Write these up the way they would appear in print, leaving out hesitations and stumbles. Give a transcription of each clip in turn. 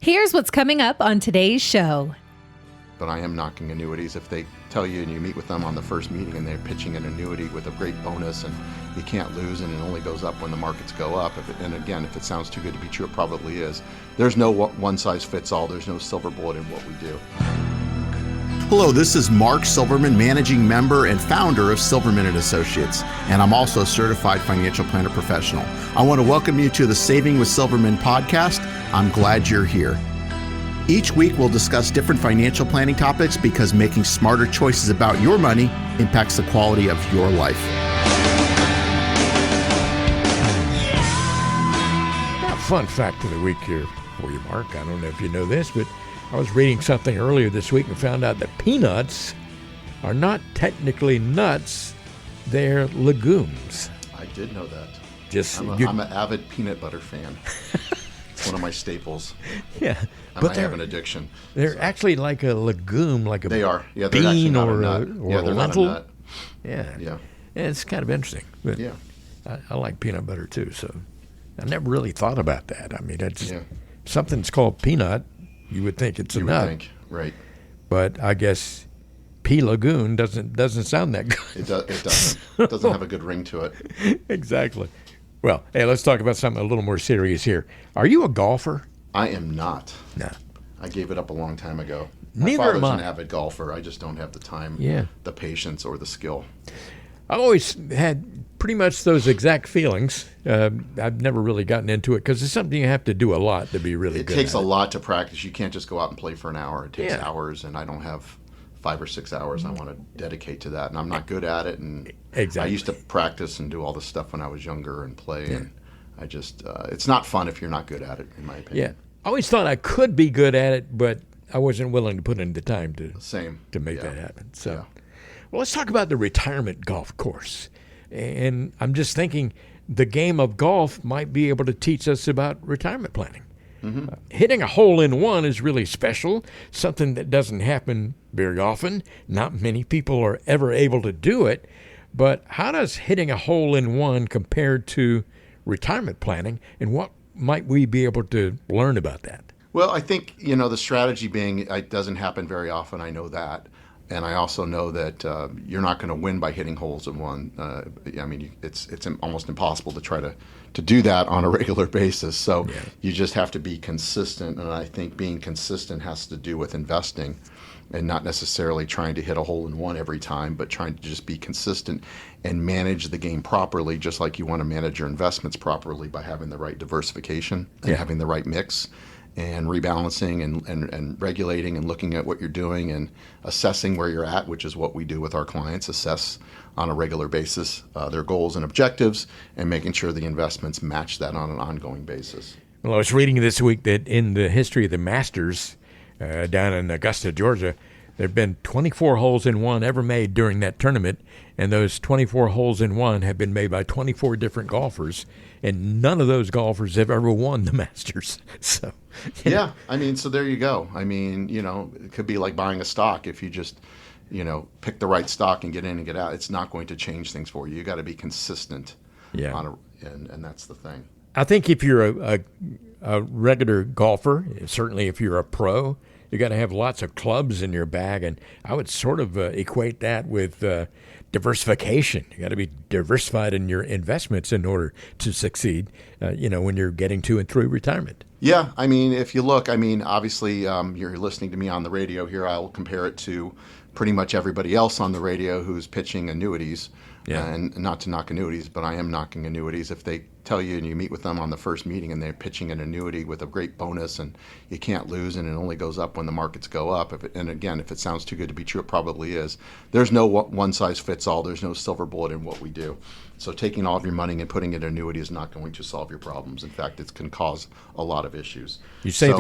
Here's what's coming up on today's show. But I am knocking annuities. If they tell you and you meet with them on the first meeting and they're pitching an annuity with a great bonus and you can't lose and it only goes up when the markets go up. If it sounds too good to be true, it probably is. There's no one size fits all. There's no silver bullet in what we do. Hello, this is Mark Silverman, managing member and founder of Silverman & Associates, and I'm also a certified financial planner professional. I want to welcome you to the Saving with Silverman podcast. I'm glad you're here. Each week, we'll discuss different financial planning topics because making smarter choices about your money impacts the quality of your life. Now, fun fact of the week here for you, Mark. I don't know if you know this, but I was reading something earlier this week and found out that peanuts are not technically nuts, they're legumes. I did know that. I'm an avid peanut butter fan. It's one of my staples. Yeah. I have an addiction. They're actually like a legume, like a They are. Yeah, they're bean actually not or a nut. a They're lentil. not a nut. Yeah, it's kind of interesting. But Yeah. I like peanut butter too, so I never really thought about that. I mean, that's Yeah. something's called peanut. You would think it's a You would nut, think, right. but I guess pea lagoon doesn't sound that good. It doesn't. It doesn't have a good ring to it. Exactly. Well, hey, let's talk about something a little more serious here. Are you a golfer? I am not. No. I gave it up a long time ago. Neither My am father's I. an avid golfer. I just don't have the time, the patience, or the skill. I always had pretty much those exact feelings. I've never really gotten into it because it's something you have to do a lot to be really good at. It takes a lot to practice. You can't just go out and play for an hour. It takes Yeah. hours, and I don't have 5 or 6 hours I want to dedicate to that, and I'm not good at it. And Exactly. I used to practice and do all this stuff when I was younger and play, and I just it's not fun if you're not good at it, in my opinion. Yeah. I always thought I could be good at it, but I wasn't willing to put in the time to make that happen. So, well, let's talk about the retirement golf course. And I'm just thinking the game of golf might be able to teach us about retirement planning. Mm-hmm. Hitting a hole-in-one is really special, something that doesn't happen very often. Not many people are ever able to do it. But how does hitting a hole-in-one compare to retirement planning, and what might we be able to learn about that? Well, I think, the strategy being it doesn't happen very often. I know that. And I also know that you're not going to win by hitting holes in one. It's almost impossible to try to do that on a regular basis. So you just have to be consistent. And I think being consistent has to do with investing and not necessarily trying to hit a hole in one every time, but trying to just be consistent and manage the game properly, just like you want to manage your investments properly by having the right diversification and having the right mix, and rebalancing and regulating and looking at what you're doing and assessing where you're at, which is what we do with our clients, assess on a regular basis their goals and objectives and making sure the investments match that on an ongoing basis. Well, I was reading this week that in the history of the Masters down in Augusta, Georgia, there have been 24 holes in one ever made during that tournament, and those 24 holes in one have been made by 24 different golfers, and none of those golfers have ever won the Masters. So, so there you go. It could be like buying a stock. If you just, pick the right stock and get in and get out, it's not going to change things for you. You got to be consistent. And that's the thing. I think if you're a regular golfer, certainly if you're a pro, you got to have lots of clubs in your bag, and I would sort of equate that with diversification. You got to be diversified in your investments in order to succeed, when you're getting to and through retirement. Yeah, if you look, obviously you're listening to me on the radio here. I will compare it to pretty much everybody else on the radio who's pitching annuities. And not to knock annuities, but I am knocking annuities. If they tell you and you meet with them on the first meeting and they're pitching an annuity with a great bonus and you can't lose and it only goes up when the markets go up, if it sounds too good to be true, it probably is. There's no one size fits all. There's no silver bullet in what we do. So taking all of your money and putting it in annuity is not going to solve your problems. In fact, it can cause a lot of issues. You say you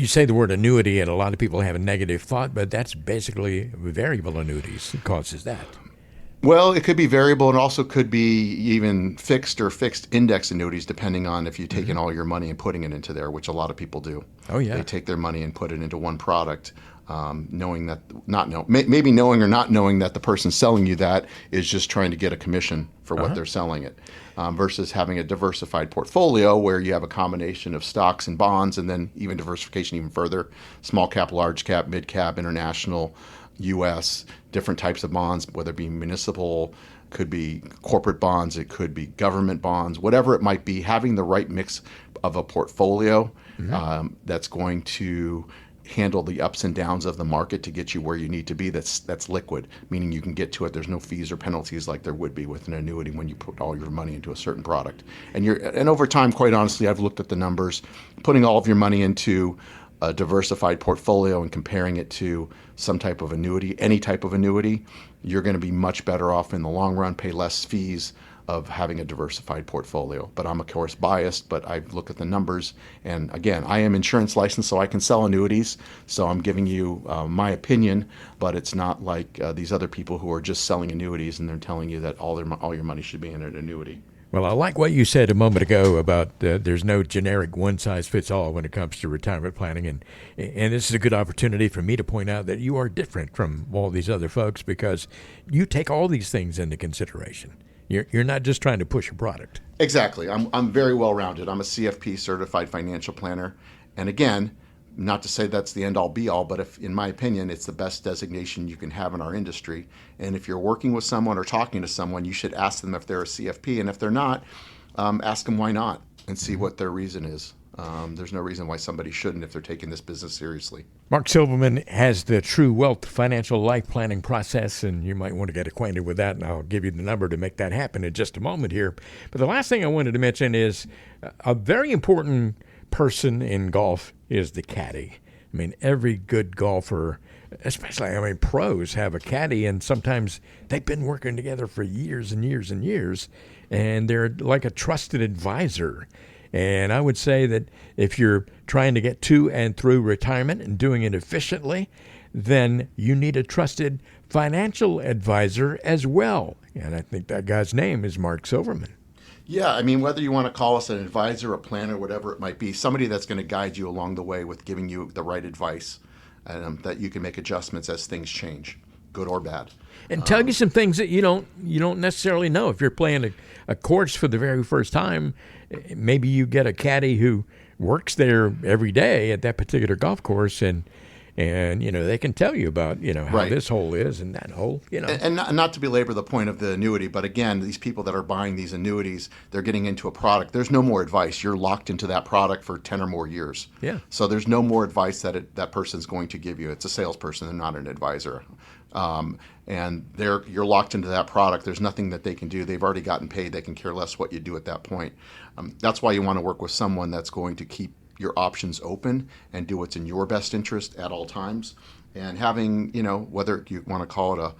say the word annuity, and a lot of people have a negative thought, but that's basically variable annuities that causes that. Well, it could be variable, and also could be even fixed or fixed index annuities, depending on if you're taking all your money and putting it into there, which a lot of people do. Oh, yeah. They take their money and put it into one product. knowing that maybe knowing or not knowing that the person selling you that is just trying to get a commission for what they're selling it, versus having a diversified portfolio where you have a combination of stocks and bonds, and then even diversification even further, small cap, large cap, mid cap, international, U.S., different types of bonds, whether it be municipal, could be corporate bonds, it could be government bonds, whatever it might be. Having the right mix of a portfolio that's going to handle the ups and downs of the market to get you where you need to be, that's liquid, meaning you can get to it. There's no fees or penalties like there would be with an annuity when you put all your money into a certain product. And over time, quite honestly, I've looked at the numbers. Putting all of your money into a diversified portfolio and comparing it to some type of annuity, any type of annuity, you're going to be much better off in the long run, pay less fees of having a diversified portfolio. But I'm, of course, biased, but I've looked at the numbers. And again, I am insurance licensed, so I can sell annuities. So I'm giving you my opinion, but it's not like these other people who are just selling annuities and they're telling you that all your money should be in an annuity. Well, I like what you said a moment ago about there's no generic one-size-fits-all when it comes to retirement planning. And this is a good opportunity for me to point out that you are different from all these other folks because you take all these things into consideration. You're not just trying to push a product. Exactly. I'm very well-rounded. I'm a CFP, certified financial planner. And again, not to say that's the end-all be-all, but in my opinion, it's the best designation you can have in our industry. And if you're working with someone or talking to someone, you should ask them if they're a CFP. And if they're not, ask them why not and see what their reason is. There's no reason why somebody shouldn't if they're taking this business seriously. Mark Silverman has the True Wealth financial life planning process, and you might want to get acquainted with that, and I'll give you the number to make that happen in just a moment here. But the last thing I wanted to mention is a very important person in golf is the caddy. I mean, every good golfer, especially, pros have a caddy, and sometimes they've been working together for years and years and years, and they're like a trusted advisor. And I would say that if you're trying to get to and through retirement and doing it efficiently, then you need a trusted financial advisor as well. And I think that guy's name is Mark Silverman. Yeah, whether you want to call us an advisor, a planner, whatever it might be, somebody that's going to guide you along the way with giving you the right advice, that you can make adjustments as things change, good or bad. And tell you some things that you don't necessarily know. If you're playing a course for the very first time, maybe you get a caddy who works there every day at that particular golf course, and they can tell you about how right. this hole is and that hole. And not to belabor the point of the annuity, but again, these people that are buying these annuities, they're getting into a product. There's no more advice. You're locked into that product for 10 or more years. Yeah. So there's no more advice that person's going to give you. It's a salesperson. They're not an advisor. And you're locked into that product. There's nothing that they can do. They've already gotten paid. They can care less what you do at that point. That's why you want to work with someone that's going to keep your options open and do what's in your best interest at all times. And having, whether you want to call it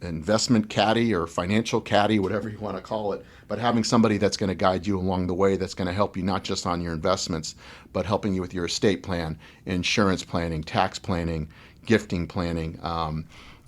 an investment caddy or financial caddy, whatever you want to call it, but having somebody that's going to guide you along the way, that's going to help you not just on your investments, but helping you with your estate plan, insurance planning, tax planning, gifting planning,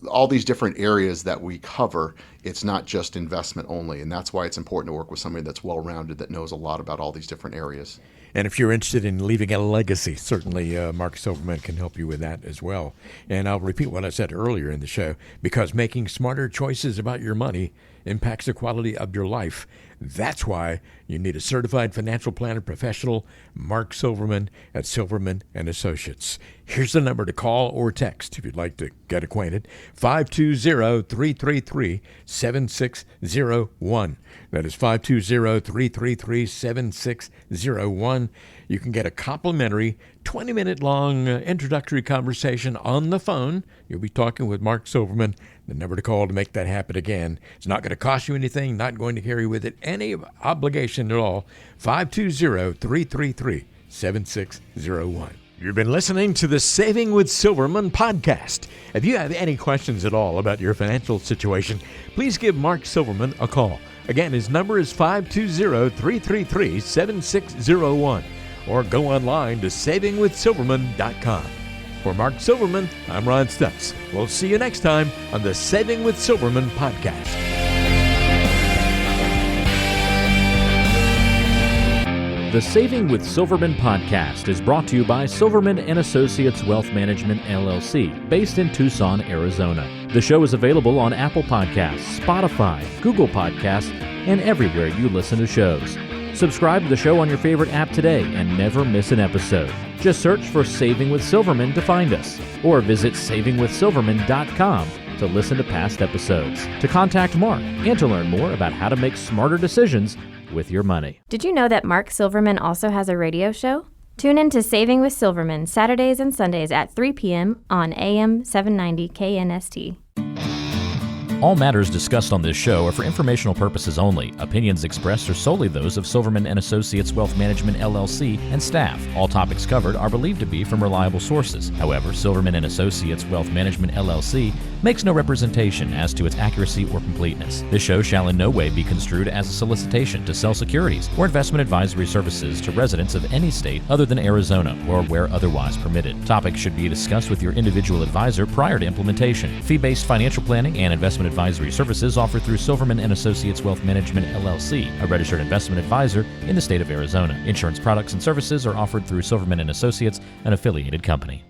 all these different areas that we cover. It's not just investment only. And that's why it's important to work with somebody that's well-rounded, that knows a lot about all these different areas. And if you're interested in leaving a legacy, certainly Mark Silverman can help you with that as well. And I'll repeat what I said earlier in the show, because making smarter choices about your money impacts the quality of your life. That's why you need a certified financial planner professional, Mark Silverman at Silverman & Associates. Here's the number to call or text if you'd like to get acquainted, 520-333-7601. That is 520-333-7601. You can get a complimentary 20-minute long introductory conversation on the phone. You'll be talking with Mark Silverman. The number to call to make that happen again. It's not going to cost you anything, not going to carry with it any obligation at all. 520-333-7601. You've been listening to the Saving with Silverman podcast. If you have any questions at all about your financial situation, please give Mark Silverman a call. Again, his number is 520-333-7601. Or go online to savingwithsilverman.com. For Mark Silverman, I'm Ron Stutz. We'll see you next time on the Saving with Silverman podcast. The Saving with Silverman podcast is brought to you by Silverman & Associates Wealth Management, LLC, based in Tucson, Arizona. The show is available on Apple Podcasts, Spotify, Google Podcasts, and everywhere you listen to shows. Subscribe to the show on your favorite app today and never miss an episode. Just search for Saving with Silverman to find us, or visit savingwithsilverman.com to listen to past episodes, to contact Mark, and to learn more about how to make smarter decisions with your money. Did you know that Mark Silverman also has a radio show? Tune in to Saving with Silverman Saturdays and Sundays at 3 p.m. on AM 790 KNST. All matters discussed on this show are for informational purposes only. Opinions expressed are solely those of Silverman & Associates Wealth Management, LLC, and staff. All topics covered are believed to be from reliable sources. However, Silverman & Associates Wealth Management, LLC, makes no representation as to its accuracy or completeness. This show shall in no way be construed as a solicitation to sell securities or investment advisory services to residents of any state other than Arizona or where otherwise permitted. Topics should be discussed with your individual advisor prior to implementation. Fee-based financial planning and investment advisory services offered through Silverman & Associates Wealth Management, LLC, a registered investment advisor in the state of Arizona. Insurance products and services are offered through Silverman & Associates, an affiliated company.